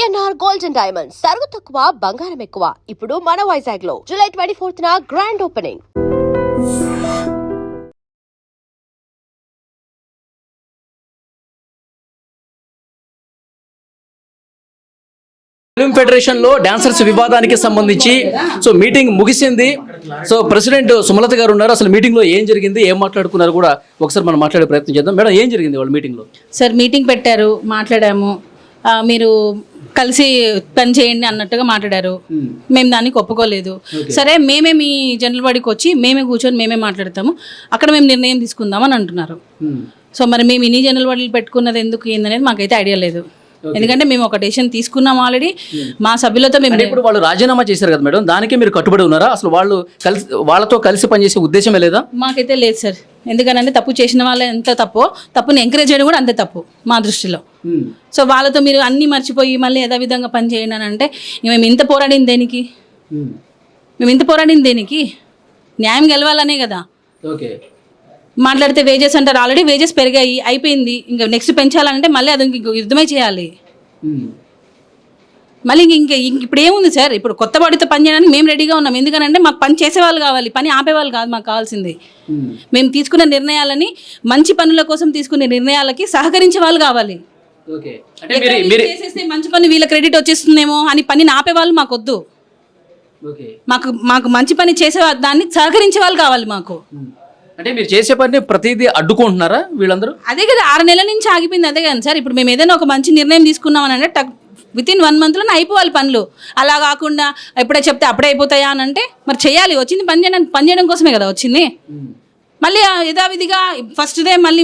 VNR gold and diamonds సరుకు తక్కువ బంగారం ఎక్కువ. ఇప్పుడు మన వైజాగ్ లో జూలై 24న గ్రాండ్ ఓపెనింగ్. ఫిల్మ్ ఫెడరేషన్ లో డాన్సర్స్ వివాదానికి సంబంధించి మీటింగ్ ముగిసింది. ప్రెసిడెంట్ సుమలత గారు ఉన్నారు. అసలు మీటింగ్ లో ఏం జరిగింది, ఏం మాట్లాడుకున్నారు కూడా ఒకసారి మనం మాట్లాడే ప్రయత్నం చేద్దాం. మేడం, ఏం జరిగింది వాళ్ళ మీటింగ్ లో? సార్ మీటింగ్ పెట్టారు, మాట్లాడాము. మీరు కలిసి పని చేయండి అన్నట్టుగా మాట్లాడారు. మేము దానికి ఒప్పుకోలేదు. సరే, మేమే మీ జనరల్ బాడీకి వచ్చి మేమే కూర్చొని మేమే మాట్లాడతాము, అక్కడ మేము నిర్ణయం తీసుకుందామని అంటున్నారు. సో మరి మేము ఇన్ని జనరల్ బాడీలు పెట్టుకున్నది ఎందుకు ఏందనేది మాకైతే ఐడియా లేదు. ఎందుకంటే మేము ఒక డెసిషన్ తీసుకున్నాం ఆల్రెడీ మా సభ్యులతో. మేము ఇప్పుడు వాళ్ళు రాజీనామా చేశారు కదా మేడం, దానికి మీరు కట్టుబడి ఉన్నారా? అసలు వాళ్ళతో కలిసి పనిచేసే ఉద్దేశమే లేదా? మాకైతే లేదు సార్. ఎందుకనంటే తప్పు చేసిన వాళ్ళు ఎంత తప్పుని ఎంకరేజ్ చేయడం కూడా అంతే తప్పు మా దృష్టిలో. సో వాళ్ళతో మీరు అన్నీ మర్చిపోయి మళ్ళీ యథావిధంగా పని చేయండి అని అంటే మేము ఇంత పోరాడింది దేనికి? న్యాయం గెలవాలనే కదా. ఓకే, మాట్లాడితే వేజెస్ అంటారు. ఆల్రెడీ వేజెస్ పెరిగాయి, అయిపోయింది. ఇంకా నెక్స్ట్ పెంచాలంటే మళ్ళీ అది ఇంక యుద్ధమే చేయాలి. మళ్ళీ ఇప్పుడు ఏముంది సార్? ఇప్పుడు కొత్త బాడీతో పని చేయడానికి మేము రెడీగా ఉన్నాం. ఎందుకనంటే మాకు పని చేసేవాళ్ళు కావాలి, పని ఆపేవాళ్ళు కాదు మాకు కావాల్సింది. మేము తీసుకునే నిర్ణయాలని, మంచి పనుల కోసం తీసుకునే నిర్ణయాలకి సహకరించే వాళ్ళు కావాలి. చేసేస్తే మంచి పని వీళ్ళ క్రెడిట్ వచ్చేస్తుందేమో అని పనిని ఆపేవాళ్ళు మాకు వద్దు. మాకు మంచి పని చేసే దాన్ని సహకరించే వాళ్ళు కావాలి మాకు. అంటే మీరు చేసే పని ప్రతిదీ అడ్డుకుంటున్నారా వీళ్ళందరూ? అదే కదా, 6 నెలల నుంచి ఆగిపోయింది. అదే కదా సార్. ఇప్పుడు మేము ఏదైనా ఒక మంచి నిర్ణయం తీసుకున్నాం అని అంటే వితిన్ 1 monthలో అయిపోవాలి పనులు. అలా కాకుండా ఎప్పుడే చెప్తే అప్పుడే అయిపోతాయా అని అంటే మరి చేయాలి. వచ్చింది పని చేయడం కోసమే కదా వచ్చింది. మళ్ళీ యథావిధిగా ఫస్ట్ డే మళ్ళీ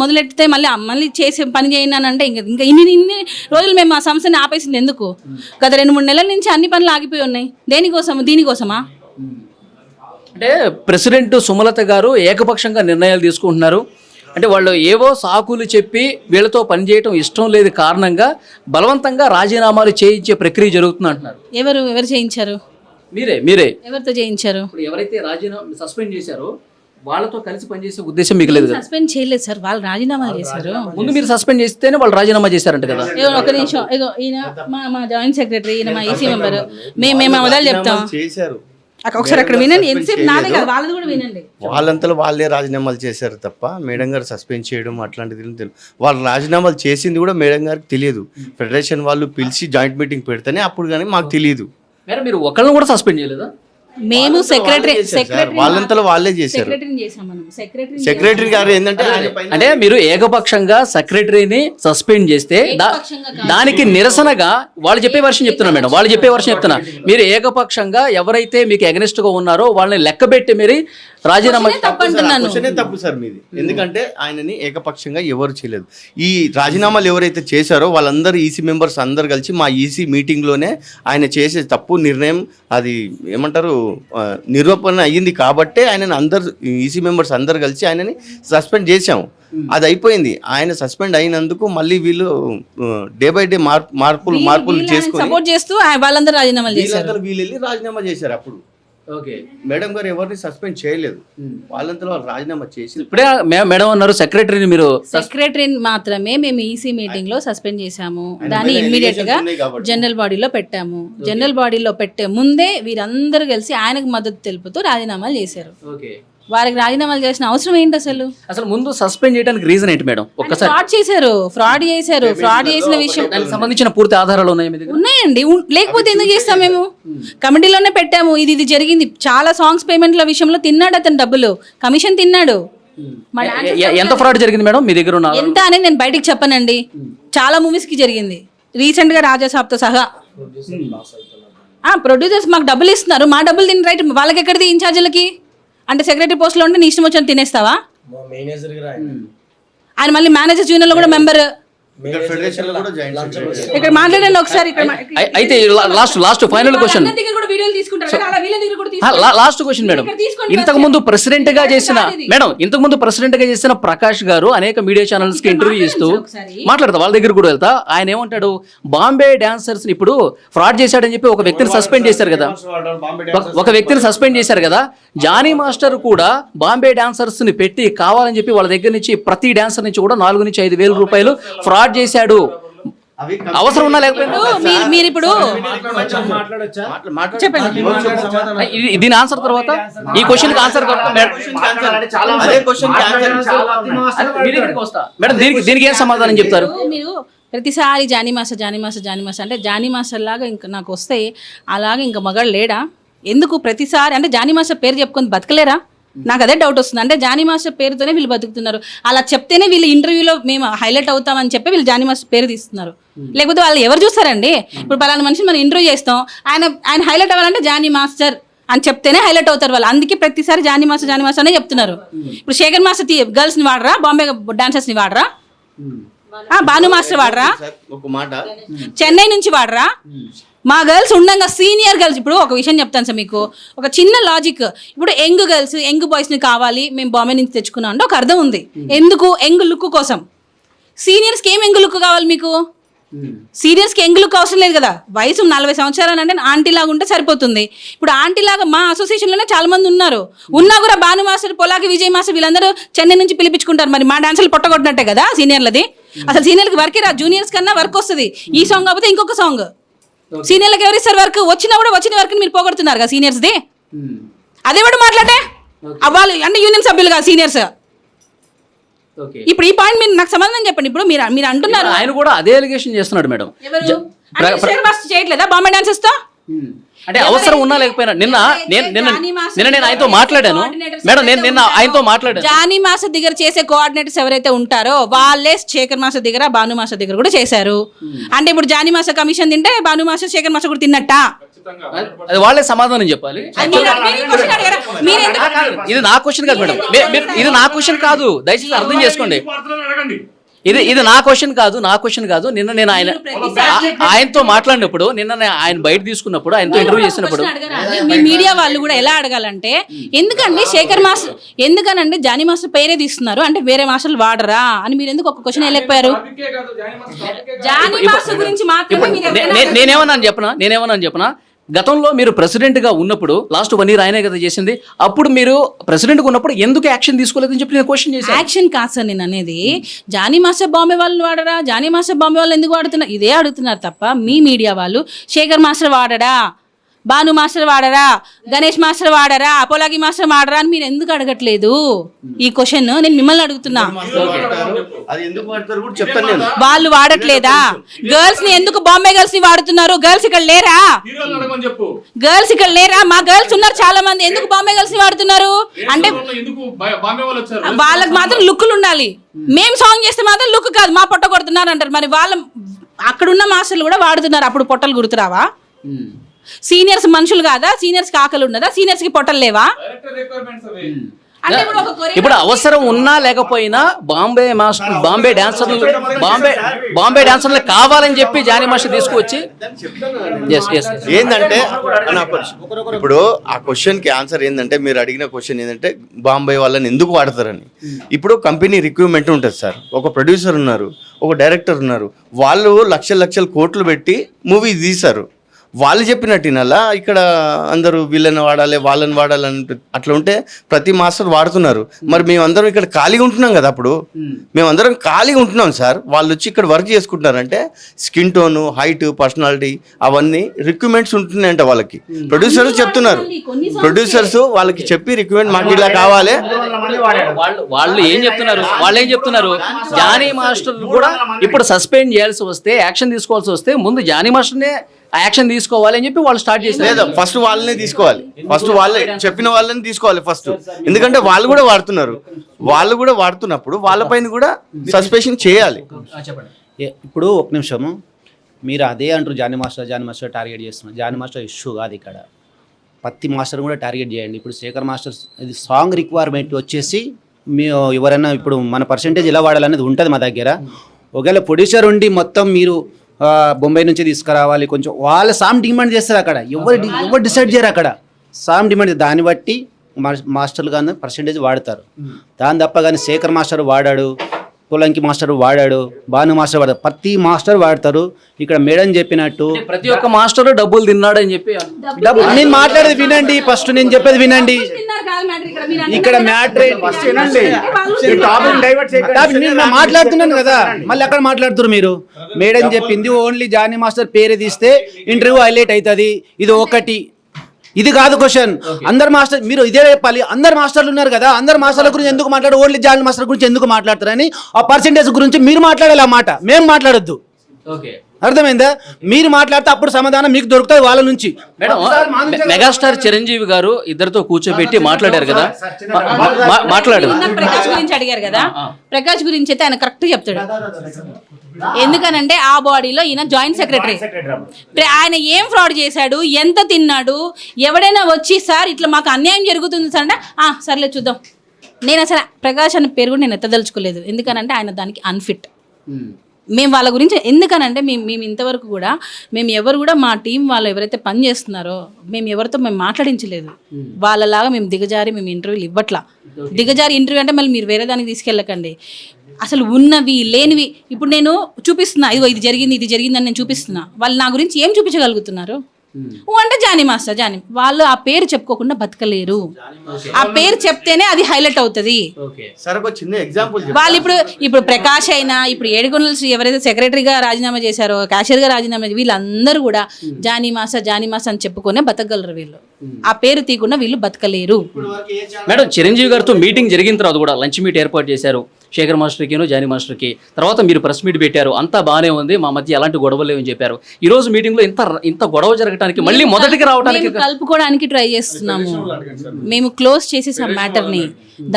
మొదలెట్టితే మళ్ళీ చేసే పని చేయండి అని అంటే ఇంకా ఇన్ని రోజులు మేము ఆ సంస్థని ఆపేసింది ఎందుకు? గత 2-3 నెలల నుంచి అన్ని పనులు ఆగిపోయి ఉన్నాయి. దీనికోసమా? అంటే ప్రెసిడెంట్ సుమలత గారు ఏకపక్షంగా నిర్ణయాలు తీసుకుంటున్నారు. అంటే వాళ్ళు ఏవో సాకులు చెప్పి వీళ్ళతో పనిచేయటం ఇష్టం లేదు కారణంగా బలవంతంగా రాజీనామాలు చేయించే ప్రక్రియ జరుగుతుంది అంటున్నారు. ఎవరు చేయించారు? మీరే. ఎవరితో చేయించారు? ఎవరైతే రాజీనామా సస్పెండ్ చేశారో వాళ్ళతో కలిసి పనిచేసే ఉద్దేశం మీకు లేదు? సస్పెండ్ చేయలేదు సార్, వాళ్ళు రాజీనామా చేశారు. ముందు మీరు సస్పెండ్ చేస్తేనే వాళ్ళు రాజీనామా చేశారంట కదా. ఒక నిమిషం, ఈయన మా జాయింట్ సెక్రటరీ, ఈయన మా ఈసీ మెంబర్. మేము మొదలు చెప్తాం ఒకసారి అక్కడ వినండి. ఎంతసేపు నాదే కదా, వాళ్ళది కూడా వినండి. వాళ్ళంతలో వాళ్ళే రాజీనామాలు చేశారు తప్ప మేడం గారు సస్పెండ్ చేయడం అట్లాంటిది తెలియదు. వాళ్ళు రాజీనామాలు చేసింది కూడా మేడం గారికి తెలియదు. ఫెడరేషన్ వాళ్ళు పిలిచి జాయింట్ మీటింగ్ పెడితేనే అప్పుడు కానీ మాకు తెలియదు. మీరు ఒకళ్ళని కూడా సస్పెండ్ చేయలేదా? మేము సెక్రటరీ వాళ్ళంతలో వాళ్ళే చేశారు. సెక్రటరీ గారు ఏంటంటే అంటే మీరు ఏకపక్షంగా సెక్రటరీని సస్పెండ్ చేస్తే దానికి నిరసనగా వాళ్ళు చెప్పే వర్షం చెప్తున్నా. మీరు ఏకపక్షంగా ఎవరైతే మీకు అగెనిస్ట్ గా ఉన్నారో వాళ్ళని లెక్కబెట్టి మీరు రాజీనామా తప్పు సార్ మీది. ఎందుకంటే ఆయనని ఏకపక్షంగా ఎవరు చేయలేదు. ఈ రాజీనామాలు ఎవరైతే చేశారో వాళ్ళందరూ ఈసీ మెంబర్స్ అందరు కలిసి మా ఈసీ మీటింగ్ లోనే ఆయన చేసే తప్పు నిర్ణయం అది ఏమంటారు నిరూపణ అయ్యింది కాబట్టే ఆయనని అందరు ఈసీ మెంబర్స్ అందరు కలిసి ఆయనని సస్పెండ్ చేశాము. అది అయిపోయింది. ఆయన సస్పెండ్ అయినందుకు మళ్ళీ వీళ్ళు డే బై డే మార్పులు చేసుకుని సపోర్ట్ చేస్తూ వాళ్ళందరూ రాజీనామా చేశారు. వీళ్ళు వెళ్ళి రాజీనామా చేశారు. అప్పుడు ఓకే, మేడం గారు ఎవరిని సస్పెండ్ చేయలేదు, వాళ్ళంతా వాళ్ళు రాజీనామా చేసి ఇప్పుడే మేడం అన్నారు సెక్రటరీని మాత్రమే మేము ఈసీ మీటింగ్ లో సస్పెండ్ చేశాము. దాన్ని ఇమ్మీడియట్ గా జనరల్ బాడీలో పెట్టాము. జనరల్ బాడీలో పెట్టే ముందే వీరందరూ కలిసి ఆయనకు మద్దతు తెలుపుతూ రాజీనామాలు చేశారు. వారికి రాజీనామాలు చేసిన అవసరం ఏంటి? అసలు ముందు సస్పెండ్ చేయడానికి రీజన్ ఏంటి మేడం? ఒక్కసారి ఫ్రాడ్ చేసిన విషయం సంబంధించిన పూర్తి ఆధారాలు ఉన్నాయండి. లేకపోతే ఎందుకు చేస్తాం? మేము కమిటీలోనే పెట్టాము. ఇది జరిగింది. చాలా సాంగ్స్ పేమెంట్ల విషయంలో తిన్నాడు అతను, డబ్బులు కమిషన్ తిన్నాడు. ఎంత ఫ్రాడ్ జరిగింది మేడం మీ దగ్గర? ఎంత అనేది నేను బయటికి చెప్పనండి. చాలా మూవీస్ కి జరిగింది. రీసెంట్ గా రాజాసాబ్తో సహా ప్రొడ్యూసర్స్ మాకు డబ్బులు ఇస్తున్నారు. మా డబ్బులు తిని రైట్ వాళ్ళకి ఎక్కడిది? ఇన్ఛార్జీలకి. అంటే సెక్రటరీ పోస్ట్లో ఉంటే నీ ఇష్టం వచ్చిన తినేస్తావా? ఆయన మళ్ళీ మేనేజర్ యూనియన్ లో కూడా మెంబర్. ఇక్కడ మాట్లాడండి ఒకసారి. అయితే లాస్ట్ ఫైనల్ క్వశ్చన్ మేడం. ఇంతకు ముందు ప్రెసిడెంట్ గా చేసిన ప్రకాష్ గారు అనేక మీడియా ఛానల్స్ కి ఇంటర్వ్యూ ఇస్తూ మాట్లాడతా, వాళ్ళ దగ్గర కూడా వెళ్తా. ఆయన ఏమంటాడు, బాంబే డాన్సర్స్ ఇప్పుడు ఫ్రాడ్ చేశాడని చెప్పి ఒక వ్యక్తిని సస్పెండ్ చేశారు కదా. జానీ మాస్టర్ కూడా బాంబే డాన్సర్స్ ని పెట్టి కావాలని చెప్పి వాళ్ళ దగ్గర నుంచి ప్రతి డాన్సర్ నుంచి కూడా 4 నుంచి 5 వేల రూపాయలు ఫ్రాడ్ చేశాడు. అవసరం ఉన్నా లేకపోయినా మీరు ఇప్పుడు చెప్పండి. దీని ఆన్సర్ తర్వాత ఈ క్వశ్చన్ ఆన్సర్ అదే క్వశ్చన్ మేడం దీనికి ఏం సమాధానం చెప్తారు? మీరు ప్రతిసారి జానిమాస అంటే జానిమాస లాగా ఇంకా నాకు వస్తే అలాగే ఇంకా మగాడు లేడా? ఎందుకు ప్రతిసారి అంటే జానిమాస పేరు చెప్పుకొని బతకలేరా? నాకు అదే డౌట్ వస్తుంది. అంటే జానిమాస పేరుతోనే వీళ్ళు బతుకుతున్నారు. అలా చెప్తేనే వీళ్ళు ఇంటర్వ్యూలో మేము హైలైట్ అవుతామని చెప్పి వీళ్ళు జానిమాస పేరు తీస్తున్నారు. లేకపోతే వాళ్ళు ఎవరు చూస్తారండి? ఇప్పుడు పలానా మనిషిని మనం ఇంటర్వ్యూ చేస్తాం, ఆయన హైలైట్ అవ్వాలంటే జానీ మాస్టర్ అని చెప్తేనే హైలైట్ అవుతారు వాళ్ళు. అందుకే ప్రతిసారి జానీ మాస్టర్ అనే చెప్తున్నారు. ఇప్పుడు శేఖర్ మాస్టర్ గర్ల్స్ ని వాడరా? బాంబే డాన్సర్స్ ని వాడరా? భాను మాస్టర్ వాడరా? ఒక మాట చెన్నై నుంచి వాడరా? మా గర్ల్స్ ఉండగా సీనియర్ గర్ల్స్. ఇప్పుడు ఒక విషయం చెప్తాను సార్ మీకు, ఒక చిన్న లాజిక్. ఇప్పుడు యంగ్ గర్ల్స్ యంగ్ బాయ్స్ని కావాలి మేము బాంబే నుంచి తెచ్చుకున్నాం అంటే ఒక అర్థం ఉంది. ఎందుకు? యంగ్ లుక్ కోసం. సీనియర్స్కి ఏం యంగ్ లుక్ కావాలి మీకు? సీనియర్స్కి యంగ్ లుక్ అవసరం లేదు కదా. వయసు 40 సంవత్సరాలు అంటే ఆంటీ లాగా ఉంటే సరిపోతుంది. ఇప్పుడు ఆంటీ లాగా మా అసోసియేషన్లోనే చాలా మంది ఉన్నారు. ఉన్నా కూడా భాను మాస్టర్, పొలాకి విజయ్ మాస్టర్ వీళ్ళందరూ చెన్నై నుంచి పిలిపించుకుంటారు. మరి మా డాన్సులు పొట్టగొట్టినట్టే కదా సీనియర్లది. అసలు సీనియర్కి వర్కే రా, జూనియర్స్ కన్నా వర్క్ వస్తుంది. ఈ సాంగ్ కాకపోతే ఇంకొక సాంగ్. సీనియర్లకు ఎవరు ఇస్తారు వర్క్? వచ్చినా కూడా వచ్చిన వర్క్ మీరు పోగొడుతున్నారు కదా సీనియర్స్ది. అదే కూడా మాట్లాడే అవ్వాలి అంటే యూనియన్ సభ్యులు కాదు సీనియర్స్. ఇప్పుడు ఈ పాయింట్ మీరు నాకు సమాధానం చెప్పండి. ఇప్పుడు మీరు అంటున్నారు ఆయన కూడా అదే ఎలిగేషన్ చేస్తున్నాడు మేడం. చేయట్లేదా బాంబే డాన్సర్స్ తో? అంటే అవసరం ఉన్నా లేకపోయినా నిన్న నేను ఆయనతో మాట్లాడాను మేడం. నిన్న ఆయనతో మాట్లాడాను. జానీ మాస్టర్ దగ్గర చేసే కోఆర్డినేటర్స్ ఎవరైతే ఉంటారో వాళ్ళే శేఖర్ మాస్టర్ దగ్గర, భాను మాస్టర్ దగ్గర కూడా చేశారు. అంటే ఇప్పుడు జానీ మాస్టర్ కమిషన్ తింటే భాను మాస్టర్, శేఖర్ మాస్టర్ కూడా తిన్నట్ట? అది వాళ్ళే సమాధానం చెప్పాలి. ఇది నా క్వశ్చన్ కాదు మేడం. ఇది నా క్వశ్చన్ కాదు, దయచేసి అర్థం చేసుకోండి. ఇది నా క్వశ్చన్ కాదు. నిన్న నేను ఆయనతో మాట్లాడినప్పుడు, ఆయన బయట తీసుకున్నప్పుడు, ఆయనతో ఇంటర్వ్యూ చేసినప్పుడు మీ మీడియా వాళ్ళు కూడా ఎలా అడగాలంటే, ఎందుకండి శేఖర్ మాస్టర్, ఎందుకనండి జానీ మాస్టర్ పేరే తీస్తున్నారు అంటే వేరే మాస్టర్లు వాడరా అని మీరు ఎందుకు ఒక క్వశ్చన్ వెళ్ళిపోయారు? జానీ మాస్టర్ గురించి మాత్రమే నేనేమన్నాను చెప్పనా? గతంలో మీరు ప్రెసిడెంట్ గా ఉన్నప్పుడు లాస్ట్ 1 year ఆయనే కదా చేసింది. అప్పుడు మీరు ప్రెసిడెంట్ గా ఉన్నప్పుడు ఎందుకు యాక్షన్ తీసుకోలేదని చెప్పి నేను క్వశ్చన్ చేశాను. యాక్షన్ కాదు సార్ నేను అనేది. జానీ మాస్టర్ బాంబే వాళ్ళు వాడరా, జానీ మాస్టర్ బాంబే వాళ్ళు ఎందుకు వాడుతున్నారు ఇదే అడుగుతున్నారు తప్ప మీ మీడియా వాళ్ళు శేఖర్ మాస్టర్ వాడరా, భాను మాస్టర్ వాడరా, గణేష్ మాస్టర్ వాడరా, అపోలాగి మాస్టర్ వాడరా అని మీరు ఎందుకు అడగట్లేదు? ఈ క్వశ్చన్ నేను మిమ్మల్ని అడుగుతున్నా. వాళ్ళు వాడట్లేదా? గర్ల్స్ ని ఎందుకు బాంబే గర్ల్స్ ని వాడుతున్నారు? గర్ల్స్ ఇక్కడ లేరా? మా గర్ల్స్ ఉన్నారు చాలా మంది. ఎందుకు బాంబే గర్ల్స్ ని వాడుతున్నారు అంటే వాళ్ళకి మాత్రం లుక్లు ఉండాలి. మేము సాంగ్ చేస్తే మాత్రం లుక్ కాదు, మా పొట్ట కొడుతున్నారు అంటారు. మరి వాళ్ళ అక్కడున్న మాస్టర్లు కూడా వాడుతున్నారు. అప్పుడు పొట్టలు గుర్తురావా? సీనియర్స్ మనుషులు కాదా? సీనియర్స్ కి ఆకలి ఉన్నదా? సీనియర్స్ కి పొట్టలు లేవా? ఇప్పుడు అవసరం ఉన్నా లేకపోయినా బాంబే డాన్సర్లు కావాలని చెప్పి జానీ మాస్టర్ తీసుకువచ్చి ఏంటంటే ఇప్పుడు ఆ క్వశ్చన్ కి ఆన్సర్ ఏంటంటే, మీరు అడిగిన క్వశ్చన్ ఏంటంటే బాంబే వాళ్ళని ఎందుకు వాడతారని. ఇప్పుడు కంపెనీ రిక్రూట్మెంట్ ఉంటుంది సార్. ఒక ప్రొడ్యూసర్ ఉన్నారు, ఒక డైరెక్టర్ ఉన్నారు. వాళ్ళు లక్షల కోట్లు పెట్టి మూవీ తీశారు. వాళ్ళు చెప్పినట్టు వినాలా? ఇక్కడ అందరూ వీళ్ళని వాడాలి వాళ్ళని వాడాలని అట్లా ఉంటే ప్రతి మాస్టర్ వాడుతున్నారు. మరి మేమందరం ఇక్కడ ఖాళీగా ఉంటున్నాం కదా. అప్పుడు మేమందరం ఖాళీగా ఉంటున్నాం సార్. వాళ్ళు వచ్చి ఇక్కడ వర్క్ చేసుకుంటున్నారంటే స్కిన్ టోను, హైట్, పర్సనాలిటీ అవన్నీ రిక్రూట్మెంట్స్ ఉంటున్నాయంట వాళ్ళకి. ప్రొడ్యూసర్స్ చెప్తున్నారు, ప్రొడ్యూసర్స్ వాళ్ళకి చెప్పి రిక్రూట్మెంట్ మాకు ఇలా కావాలి. వాళ్ళు ఏం చెప్తున్నారు? జానీ మాస్టర్ కూడా ఇప్పుడు సస్పెండ్ చేయాల్సి వస్తే, యాక్షన్ తీసుకోవాల్సి వస్తే ముందు జానీ మాస్టర్నే యాక్షన్ తీసుకోవాలి అని చెప్పి వాళ్ళు స్టార్ట్ చేశారు. లేదా ఫస్ట్ వాళ్ళనే తీసుకోవాలి, ఫస్ట్ వాళ్ళే చెప్పిన వాళ్ళని తీసుకోవాలి ఫస్ట్. ఎందుకంటే వాళ్ళు కూడా వాడుతున్నప్పుడు వాళ్ళపైన కూడా సస్పెన్షన్ చేయాలి. ఇప్పుడు ఒక నిమిషము, మీరు అదే అంటారు జానీ మాస్టర్ టార్గెట్ చేస్తున్నారు. జానీ మాస్టర్ ఇష్యూ కాదు ఇక్కడ, ప్రతి మాస్టర్ కూడా టార్గెట్ చేయండి. ఇప్పుడు శేఖర్ మాస్టర్ ఇది సాంగ్ రిక్వైర్మెంట్ వచ్చేసి మీ ఎవరైనా ఇప్పుడు మన పర్సంటేజ్ ఎలా వాడాలనేది ఉంటుంది మా దగ్గర. ఒకవేళ ప్రొడ్యూసర్ ఉండి మొత్తం మీరు బొంబాయి నుంచి తీసుకురావాలి కొంచెం, వాళ్ళ సాంగ్ డిమాండ్ చేస్తారు. అక్కడ ఎవరు డిసైడ్ చేయరు. అక్కడ సాంగ్ డిమాండ్, దాన్ని బట్టి మాస్టర్లు కానీ పర్సంటేజ్ వాడతారు. దాని తప్ప కానీ శేఖర్ మాస్టర్ వాడాడు పోలంకి మాస్టర్ వాడాడు, భాను మాస్టర్ వాడాడు, ప్రతి మాస్టర్ వాడతారు. ఇక్కడ మేడం చెప్పినట్టు ప్రతి ఒక్క మాస్టర్ డబ్బులు తిన్నాడని చెప్పి నేను మాట్లాడేది వినండి, ఫస్ట్ నేను చెప్పేది వినండి. ఇక్కడ మ్యాటర్ మాట్లాడుతున్నాను కదా, మళ్ళీ ఎక్కడ మాట్లాడుతున్నారు మీరు? మేడం చెప్పింది ఓన్లీ జానీ మాస్టర్ పేరు తీస్తే ఇంటర్వ్యూ హైలైట్ అవుతుంది, ఇది ఒకటి. ఇది కాదు క్వశ్చన్. అందరు మాస్టర్ మీరు ఇదే చెప్పాలి. అందరు మాస్టర్లు ఉన్నారు కదా, అందరు మాస్టర్ల గురించి ఎందుకు మాట్లాడు, ఓన్లీ జానీ మాస్టర్ గురించి ఎందుకు మాట్లాడతారని ఆ పర్సెంటేజ్ గురించి మీరు మాట్లాడాలి. ఆ మాట మేము మాట్లాడొద్దు. ఓకే, అర్థమైందా? మీరు మాట్లాడితే అప్పుడు సమాధానం మీకు దొరుకుతుంది వాళ్ళ నుంచి. మేడం మెగాస్టార్ చిరంజీవి గారు ఇద్దరితో కూర్చోబెట్టి మాట్లాడారు కదా, మాట్లాడారు. ప్రకాష్ గురించి అడిగారు కదా, ప్రకాష్ గురించి అయితే ఆయన కరెక్ట్ చెప్తాడు. ఎందుకనంటే ఆ బాడీలో ఈయన జాయింట్ సెక్రటరీ. ఆయన ఏం ఫ్రాడ్ చేశాడు, ఎంత తిన్నాడు, ఎవడైనా వచ్చి సార్ ఇట్లా మాకు అన్యాయం జరుగుతుంది సార్ అంటే సర్లే చూద్దాం. నేను అసలు ప్రకాష్ అనే పేరు కూడా నేను ఎత్తదలుచుకోలేదు. ఎందుకనంటే ఆయన దానికి అన్ఫిట్. మేము వాళ్ళ గురించి ఎందుకనంటే మేము ఇంతవరకు కూడా మేము ఎవరు కూడా మా టీం వాళ్ళు ఎవరైతే పని చేస్తున్నారో మేము ఎవరితో మేము మాట్లాడించలేదు. వాళ్ళలాగా మేము దిగజారి మేము ఇంటర్వ్యూలు ఇవ్వట్లా. దిగజారి ఇంటర్వ్యూ అంటే మళ్ళీ మీరు వేరే దానికి తీసుకెళ్ళకండి. అసలు ఉన్నవి లేనివి ఇప్పుడు నేను చూపిస్తున్నా, ఇదిగో ఇది జరిగింది అని నేను చూపిస్తున్నా. వాళ్ళు నా గురించి ఏం చూపించగలుగుతున్నారు? అంటే జానీ మాస్టర్, జానీ వాళ్ళు ఆ పేరు చెప్పుకోకుండా బతకలేరు. ఆ పేరు చెప్తేనే అది హైలైట్ అవుతుంది. వాళ్ళు ఇప్పుడు ప్రకాష్ అయినా, ఇప్పుడు ఏడుకొండల శ్రీ ఎవరైతే సెక్రటరీగా రాజీనామా చేశారో, క్యాషియర్గా రాజీనామా వీళ్ళందరూ కూడా జానీ మాస్టర్ అని చెప్పుకునే బతకగలరు. వీళ్ళు ఆ పేరు తీయకుండా వీళ్ళు బతకలేరు. మేడం చిరంజీవి గారితో మీటింగ్ జరిగిన తర్వాత కూడా లంచ్ మీట్ ఏర్పాటు చేశారు శేఖర్ మాస్టర్కి, జానీ మాస్టర్కి. తర్వాత మీరు ప్రెస్ మీట్ పెట్టారు, అంతా బాగానే ఉంది, మా మధ్య ఎలాంటి గొడవలు లేవని చెప్పారు. ఈ రోజు మీటింగ్ లో ఇంత గొడవ జరగడానికి మళ్ళీ మొదటికి రావడానికి కలుపుకోవడానికి ట్రై చేస్తున్నాము. మేము క్లోజ్ చేసేసాం మ్యాటర్ ని.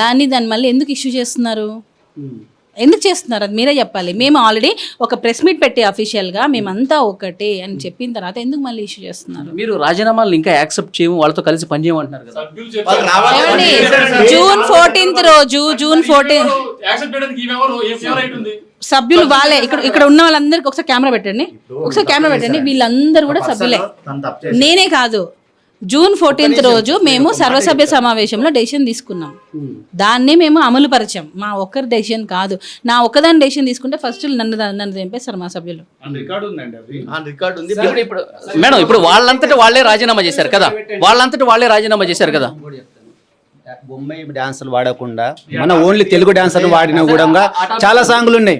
దాన్ని మళ్ళీ ఎందుకు ఇష్యూ చేస్తున్నారు? ఎందుకు చేస్తున్నారు అది మీరే చెప్పాలి. మేము ఆల్రెడీ ఒక ప్రెస్ మీట్ పెట్టి అఫీషియల్ గా మేమంతా ఒకటే అని చెప్పిన తర్వాత ఎందుకు మళ్ళీ ఇష్యూ చేస్తున్నారు? మీరు రాజీనామాలు ఇంకా యాక్సెప్ట్ చేయము, వాళ్ళతో కలిసి పనిచేయమంటున్నారు కదా. జూన్ 14 రోజు సభ్యులు వాళ్ళే. ఇక్కడ ఉన్న వాళ్ళందరికీ ఒకసారి కెమెరా పెట్టండి. వీళ్ళందరూ కూడా సభ్యులే, నేనే కాదు. జూన్ 14 రోజు మేము సర్వసభ్య సమావేశంలో డెసిషన్ తీసుకున్నాం. దాన్ని మేము అమలు పరిచాం. మా ఒక్కరి డెసిషన్ కాదు. నా ఒక్కదాని డెసిషన్ తీసుకుంటే ఫస్ట్ నన్ను చంపేస్తారు మా సభ్యులు. మేడం ఇప్పుడు వాళ్ళంతటి వాళ్ళే రాజీనామా చేశారు కదా. బొంబాయి డాన్సులు వాడకుండా మన ఓన్లీ తెలుగు డాన్సర్లు వాడిన కూడా చాలా సాంగ్లు ఉన్నాయి.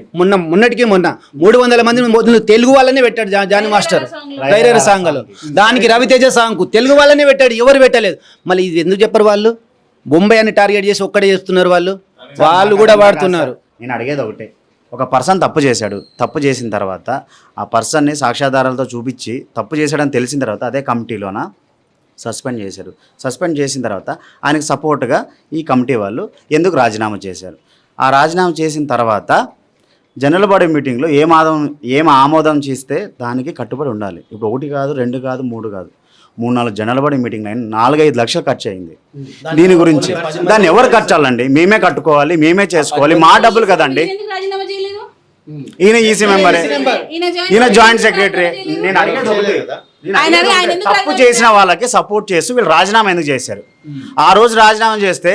మొన్నటికి 300 మంది తెలుగు వాళ్ళనే పెట్టాడు జానీ మాస్టర్ గైరర్ సాంగ్లు. దానికి రవితేజ సాంగ్ తెలుగు వాళ్ళనే పెట్టాడు, ఎవరు పెట్టలేదు. మళ్ళీ ఇది ఎందుకు చెప్పరు? వాళ్ళు బొంబాయి అని టార్గెట్ చేసి ఒక్కడే చేస్తున్నారు. వాళ్ళు కూడా వాడుతున్నారు. నేను అడిగేది ఒకటే, ఒక పర్సన్ తప్పు చేశాడు, తప్పు చేసిన తర్వాత ఆ పర్సన్ని సాక్ష్యాధారాలతో చూపించి తప్పు చేశాడని తెలిసిన తర్వాత అదే కమిటీలోన సస్పెండ్ చేశారు. సస్పెండ్ చేసిన తర్వాత ఆయనకు సపోర్ట్గా ఈ కమిటీ వాళ్ళు ఎందుకు రాజీనామా చేశారు? ఆ రాజీనామా చేసిన తర్వాత జనరల్ బాడీ మీటింగ్లో ఏం ఆమోదం చేస్తే దానికి కట్టుబడి ఉండాలి. ఇప్పుడు 1 కాదు, 2 కాదు, 3 కాదు, 3-4 జనరల్ బాడీ మీటింగ్ అయిన 4-5 లక్షలు ఖర్చు అయింది. దీని గురించి దాన్ని ఎవరు ఖర్చాలండి? మేమే కట్టుకోవాలి, మేమే చేసుకోవాలి, మా డబ్బులు కదండి. ఈయన ఈసీ మెంబరే, ఈయన జాయింట్ సెక్రటరీ. నేను అడిగేది తప్పు చేసిన వాళ్ళకి సపోర్ట్ చేస్తూ వీళ్ళు రాజీనామా ఎందుకు చేశారు? ఆ రోజు రాజీనామా చేస్తే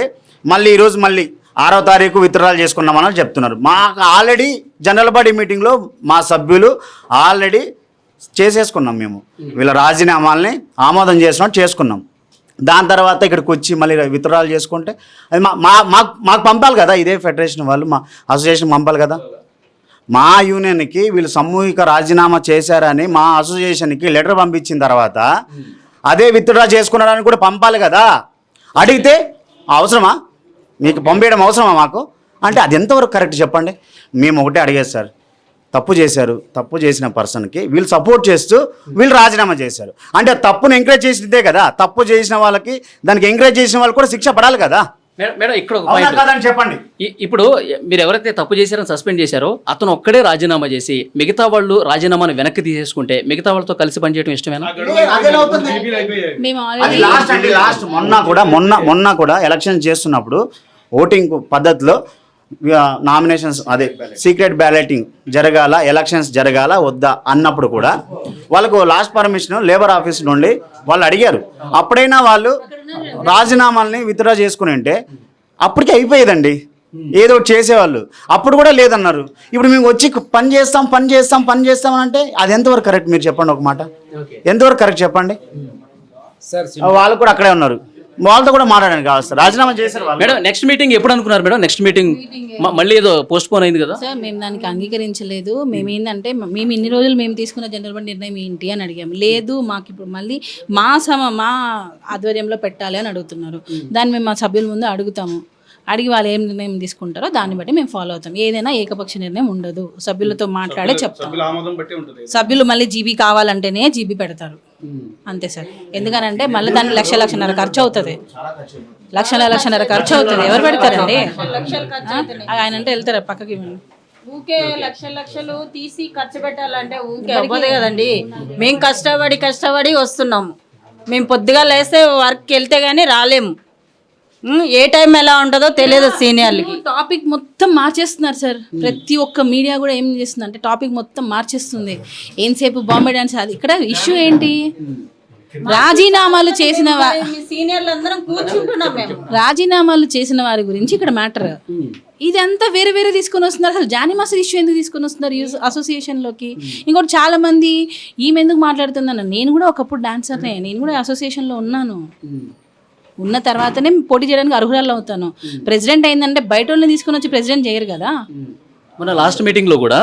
ఈ రోజు మళ్ళీ 6వ తారీఖు విత్డ్రాల్ చేసుకున్నామని చెప్తున్నారు. మాకు ఆల్రెడీ జనరల్ బాడీ మీటింగ్లో మా సభ్యులు ఆల్రెడీ చేసేసుకున్నాం. మేము వీళ్ళ రాజీనామాల్ని ఆమోదం చేసుకున్నాం. దాని తర్వాత ఇక్కడికి వచ్చి మళ్ళీ విత్డ్రాల్ చేసుకుంటే అది మాకు పంపాలి కదా. ఇదే ఫెడరేషన్ వాళ్ళు మా అసోసియేషన్ పంపాలి కదా. మా యూనియన్కి వీళ్ళు సామూహిక రాజీనామా చేశారని మా అసోసియేషన్కి లెటర్ పంపించిన తర్వాత అదే విత్డ్రా చేసుకున్నారని కూడా పంపాలి కదా. అడిగితే అవసరమా? మీకు పంపించడం అవసరమా మాకు అంటే అది ఎంతవరకు కరెక్ట్ చెప్పండి? మేము ఒకటే అడిగేది సార్, తప్పు చేశారు, తప్పు చేసిన పర్సన్కి వీళ్ళు సపోర్ట్ చేస్తూ వీళ్ళు రాజీనామా చేశారు అంటే తప్పును ఎంకరేజ్ చేసినదే కదా. తప్పు చేసిన వాళ్ళకి దానికి ఎంకరేజ్ చేసిన వాళ్ళు కూడా శిక్ష పడాలి కదా. మేడం ఇక్కడ ఒక పాయింట్ చెప్పండి. ఇప్పుడు మీరు ఎవరైతే తప్పు చేశారని సస్పెండ్ చేశారో అతను ఒక్కడే రాజీనామా చేసి మిగతా వాళ్ళు రాజీనామాను వెనక్కి తీసేసుకుంటే మిగతా వాళ్ళతో కలిసి పనిచేయడం ఇష్టమేనా? మొన్న కూడా ఎలక్షన్ చేస్తున్నప్పుడు ఓటింగ్ పద్ధతిలో నామినేషన్స్ అదే సీక్రెట్ బ్యాలెటింగ్ జరగాల, ఎలక్షన్స్ జరగాల వద్దా అన్నప్పుడు కూడా వాళ్ళకు లాస్ట్ పర్మిషన్ లేబర్ ఆఫీస్ నుండి వాళ్ళు అడిగారు. అప్పుడైనా వాళ్ళు రాజీనామాల్ని విత్డ్రా చేసుకుని ఉంటే అప్పటికే అయిపోయేదండి. ఏదో ఒకటి చేసేవాళ్ళు. అప్పుడు కూడా లేదన్నారు. ఇప్పుడు మేము వచ్చి పని చేస్తాం అని అంటే అది ఎంతవరకు కరెక్ట్? మీరు చెప్పండి ఒక మాట, ఎంతవరకు కరెక్ట్ చెప్పండి. వాళ్ళు కూడా అక్కడే ఉన్నారు, వాళ్ళతో కూడా మాట్లాడడానికి కావాలి సార్. రాజీనామా చేశారు వాళ్ళు. మేడం నెక్స్ట్ మీటింగ్ ఎప్పుడు అనుకున్నారు మేడం? నెక్స్ట్ మీటింగ్ మళ్ళీ ఏదో పోస్ట్ పోన్ అయింది కదా సార్. మేము దానికి అంగీకరించలేదు. మేము ఏంటంటే మేము ఇన్ని రోజులు మేము తీసుకున్న జనరల్ బాడీ నిర్ణయం ఏంటి అని అడిగాము. లేదు మాకు ఇప్పుడు మళ్ళీ మా ఆధ్వర్యంలో పెట్టాలి అని అడుగుతున్నారు. దాన్ని మేము మా సభ్యుల ముందు అడుగుతాము. అడిగి వాళ్ళు ఏం నిర్ణయం తీసుకుంటారో దాన్ని బట్టి మేము ఫాలో అవుతాం. ఏదైనా ఏకపక్ష నిర్ణయం ఉండదు. సభ్యులతో మాట్లాడే చెప్తాం. సభ్యులు మళ్ళీ జీబీ కావాలంటేనే జీబీ పెడతారు, అంతే సార్. ఎందుకనంటే మళ్ళీ దానికి లక్షన్నర ఖర్చు అవుతుంది. లక్షన్నర ఖర్చు అవుతుంది. ఎవరు పెడతారండి? ఆయన అంటే వెళ్తారా పక్కకి? ఊకే లక్షలు తీసి ఖర్చు పెట్టాలంటే ఊకే అవ్వదు కదండి. మేము కష్టపడి వస్తున్నాము. మేము పొద్దుగా లేస్తే వర్క్కి వెళ్తే గానీ రాలేము. ఏ టైం ఎలా ఉంటుందో తెలియదు సీనియర్లకి. టాపిక్ మొత్తం మార్చేస్తున్నారు సార్. ప్రతి ఒక్క మీడియా కూడా ఏం చేస్తుంది అంటే టాపిక్ మొత్తం మార్చేస్తుంది. ఏంసేపు బాంబే డాన్స్. అది ఇక్కడ ఇష్యూ ఏంటి? రాజీనామాలు చేసిన సీనియర్లు అందరం కూర్చుంటున్నాం మేము. రాజీనామాలు చేసిన వారి గురించి ఇక్కడ మ్యాటర్. ఇదంతా వేరే తీసుకొని వస్తున్నారు. అసలు జానీ మాస్టర్ ఇష్యూ ఎందుకు తీసుకొని వస్తున్నారు అసోసియేషన్లోకి? ఇంకోటి చాలా మంది ఈమె ఎందుకు మాట్లాడుతున్నాను. నేను కూడా ఒకప్పుడు డాన్సర్నే, నేను కూడా అసోసియేషన్లో ఉన్నాను. ఉన్న తర్వాతనే పోటీ చేయడానికి అర్హురాలు అవుతాను. ప్రెసిడెంట్ అయిందంటే బయట వాళ్ళని తీసుకుని వచ్చి ప్రెసిడెంట్ చేయరు కదా. మన లాస్ట్ మీటింగ్ లో కూడా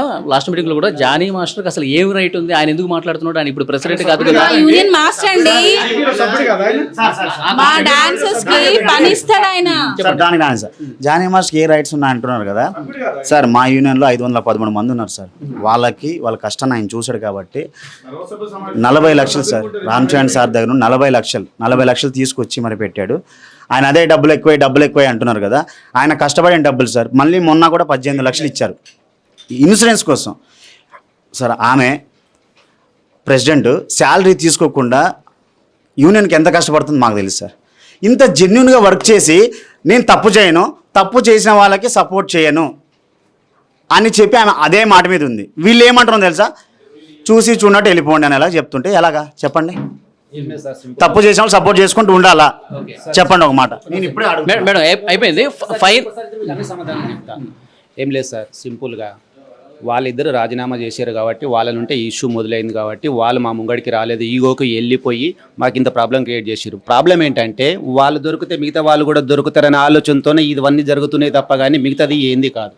జానీ మాస్టర్ అసలు ఏం రైట్ ఉంది, ఆయన ఎందుకు మాట్లాడుతున్నాడు? ఆయన ఇప్పుడు ప్రెసిడెంట్ కాదు కదా. యూనియన్ మాస్టర్ అండి. మా డాన్సర్స్ కి పని ఇస్తాడు ఆయన. దానికి రాని సార్, జానీ మాస్టర్ ఏ రైట్స్ ఉన్నాయి అంటున్నారు కదా సార్. మా యూనియన్ లో 513 మంది ఉన్నారు సార్. వాళ్ళ కష్టాన్ని ఆయన చూశాడు కాబట్టి 40 లక్షలు సార్, రామ్ చరణ్ సార్ దగ్గర 40 లక్షలు తీసుకొచ్చి మరి పెట్టాడు. ఆయన అదే డబ్బులు ఎక్కువ అంటున్నారు కదా. ఆయన కష్టపడిన డబ్బులు సార్. మళ్ళీ మొన్న కూడా 18 లక్షలు ఇచ్చారు ఇన్సూరెన్స్ కోసం సార్. ఆమె ప్రెసిడెంట్ శాలరీ తీసుకోకుండా యూనియన్కి ఎంత కష్టపడుతుందో మాకు తెలుసు సార్. ఇంత జెన్యున్గా వర్క్ చేసి నేను తప్పు చేయను, తప్పు చేసిన వాళ్ళకి సపోర్ట్ చేయను అని చెప్పి ఆమె అదే మాట మీద ఉంది. వీళ్ళు ఏమంటారో తెలుసా? చూసి చూడనట్టు వెళ్ళిపోండి అని ఎలా చెప్తుంటే ఎలాగా చెప్పండి? తప్పు చేసిన వాళ్ళు సపోర్ట్ చేసుకుంటూ ఉండాలా? చెప్పండి ఒక మాట. నేను ఇప్పుడే మేడం అయిపోయింది ఫైన్. ఏం లేదు సార్, సింపుల్గా వాళ్ళిద్దరు రాజీనామా చేశారు కాబట్టి వాళ్ళ నుంటే ఈ ఇష్యూ మొదలైంది కాబట్టి వాళ్ళు మా ముంగడికి రాలేదు. ఈగోకి వెళ్ళిపోయి మాకు ఇంత ప్రాబ్లం క్రియేట్ చేశారు. ప్రాబ్లం ఏంటంటే వాళ్ళు దొరికితే మిగతా వాళ్ళు కూడా దొరుకుతారనే ఆలోచనతోనే ఇవన్నీ జరుగుతున్నాయి తప్ప కానీ మిగతాది ఏంది కాదు.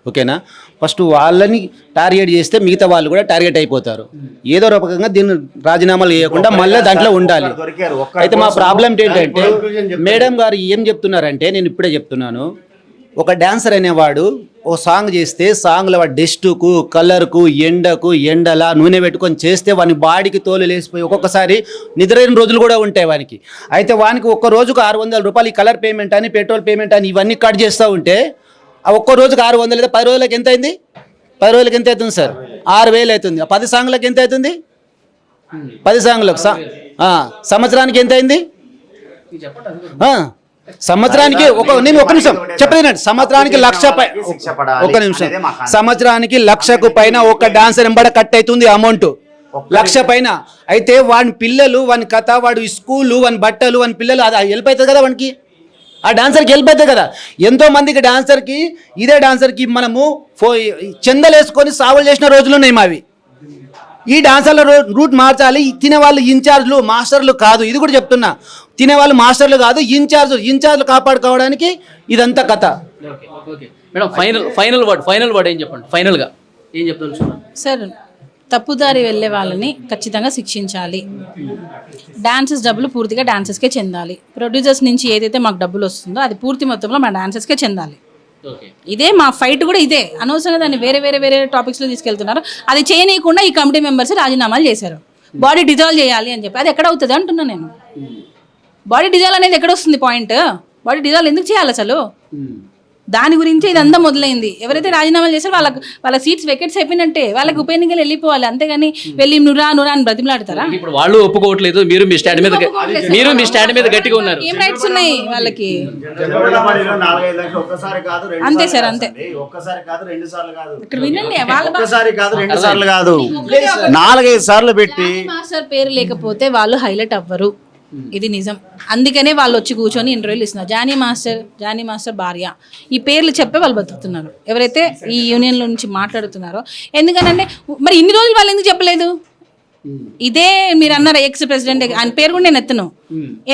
ఓకేనా? ఫస్ట్ వాళ్ళని టార్గెట్ చేస్తే మిగతా వాళ్ళు కూడా టార్గెట్ అయిపోతారు. ఏదో రకంగా దీన్ని రాజీనామాలు చేయకుండా మళ్ళీ దాంట్లో ఉండాలి. అయితే మా ప్రాబ్లం ఏంటంటే మేడం గారు ఏం చెప్తున్నారంటే, నేను ఇప్పుడే చెప్తున్నాను, ఒక డాన్సర్ అనేవాడు ఓ సాంగ్ చేస్తే సాంగ్లో వాడి డస్టుకు, కలర్కు, ఎండలా నూనె పెట్టుకొని చేస్తే వాని బాడీకి తోలు లేసిపోయి ఒక్కొక్కసారి నిద్రైన రోజులు కూడా ఉంటాయి వానికి. అయితే వానికి ఒక్క రోజుకు 600 రూపాయలు ఈ కలర్ పేమెంట్ అని, పెట్రోల్ పేమెంట్ అని ఇవన్నీ కట్ చేస్తూ ఉంటే ఆ ఒక్క రోజుకి 600 లేదా 10 రోజులకి ఎంత అయింది? 10 రోజులకి ఎంత అవుతుంది సార్? 6000 అవుతుంది. 10 సాంగ్లకు ఎంత అవుతుంది? 10 సాంగ్లకు సంవత్సరానికి ఎంత అయింది? సంవత్సరానికి నేను ఒక నిమిషం చెప్పేనండి. సంవత్సరానికి 1,00,000 సంవత్సరానికి 1,00,000కు పైన ఒక డాన్సర్ ఎంబడ కట్ అవుతుంది అమౌంట్, 1,00,000 పైన. అయితే వాని పిల్లలు, వాని కథ, వాడు స్కూలు, వాని బట్టలు, వాని పిల్లలు అది హెల్ప్ అవుతుంది కదా వానికి. ఆ డాన్సర్కి హెల్ప్ అవుతుంది కదా. ఎంతో మందికి డాన్సర్కి, ఇదే డాన్సర్కి మనము చెందలేసుకొని సాగులు చేసిన రోజులు ఉన్నాయి మావి. ఈ డాన్సర్ల రూట్ మార్చాలి. తినేవాళ్ళు ఇన్ఛార్జ్లు, మాస్టర్లు కాదు. ఇది కూడా చెప్తున్నా, తినేవాళ్ళు మాస్టర్లు కాదు, ఇన్ఛార్జ్లు కాపాడుకోవడానికి ఇదంతా కథ. మేడం ఫైనల్ వర్డ్ ఏం చెప్పండి? ఫైనల్గా ఏం చెప్తాను సార్? తప్పుదారి వెళ్ళే వాళ్ళని ఖచ్చితంగా శిక్షించాలి. డాన్సర్స్ డబ్బులు పూర్తిగా డాన్సర్స్కే చెందాలి. ప్రొడ్యూసర్స్ నుంచి ఏదైతే మాకు డబ్బులు వస్తుందో అది పూర్తి మొత్తంలో మా డాన్సర్స్కే చెందాలి. ఇదే మా ఫైట్ కూడా ఇదే. అనవసరంగా దాన్ని వేరే టాపిక్స్లో తీసుకెళ్తున్నారు. అది చేయనీయకుండా ఈ కమిటీ మెంబర్స్ రాజీనామాలు చేశారు. బాడీ డిజాల్వ్ చేయాలి అని చెప్పి. అది ఎక్కడ అవుతుంది అంటున్నా నేను. బాడీ డిజాల్వ్ అనేది ఎక్కడ వస్తుంది పాయింట్? బాడీ డిజాల్వ్ ఎందుకు చేయాలి అసలు? దాని గురించి ఇదంతా మొదలైంది. ఎవరైతే రాజీనామాలు చేశారో వాళ్ళ సీట్స్ వెకెట్స్ అయిపోయినట్టే. వాళ్ళకి ఉప ఎన్నికలు వెళ్ళిపోవాలి, అంతేగాని వెళ్ళి నురా అని బ్రతిమలాడతారా? ఇప్పుడు వాళ్ళు ఒప్పుకోవట్లేదు, మీరు మీ స్టాండ్ మీద గట్టిగా ఉన్నారు. ఏం రైట్స్ ఉన్నాయి వాళ్ళకి? అంతే సార్, అంతే. ఇక్కడ వినండి, కాదు 4-5 సార్లు పెట్టి మాస్టర్ పేరు లేకపోతే వాళ్ళు హైలైట్ అవ్వరు. ఇది నిజం. అందుకనే వాళ్ళు వచ్చి కూర్చొని ఇంటర్వ్యూలు ఇస్తున్నారు. జానీ మాస్టర్ భార్య ఈ పేర్లు చెప్పే వాళ్ళు బతుకుతున్నారు, ఎవరైతే ఈ యూనియన్లో నుంచి మాట్లాడుతున్నారో. ఎందుకనంటే మరి ఇన్ని రోజులు వాళ్ళు ఎందుకు చెప్పలేదు? ఇదే మీరు అన్నారు ఎక్స్ ప్రెసిడెంట్, ఆయన పేరు కూడా నేను ఎత్తను.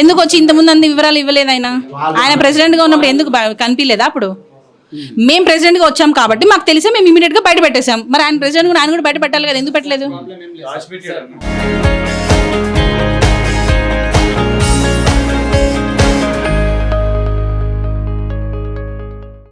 ఎందుకు వచ్చి ఇంతకుముందు అన్ని వివరాలు ఇవ్వలేదు? ఆయన ప్రెసిడెంట్గా ఉన్నప్పుడు ఎందుకు కనిపించలేదా? అప్పుడు మేము ప్రెసిడెంట్గా వచ్చాం కాబట్టి మాకు తెలిసే మేము ఇమీడియట్గా బయట పెట్టేసాం. మరి ఆయన ప్రెసిడెంట్ కూడా ఆయన కూడా బయట పెట్టాలి కదా, ఎందుకు పెట్టలేదు?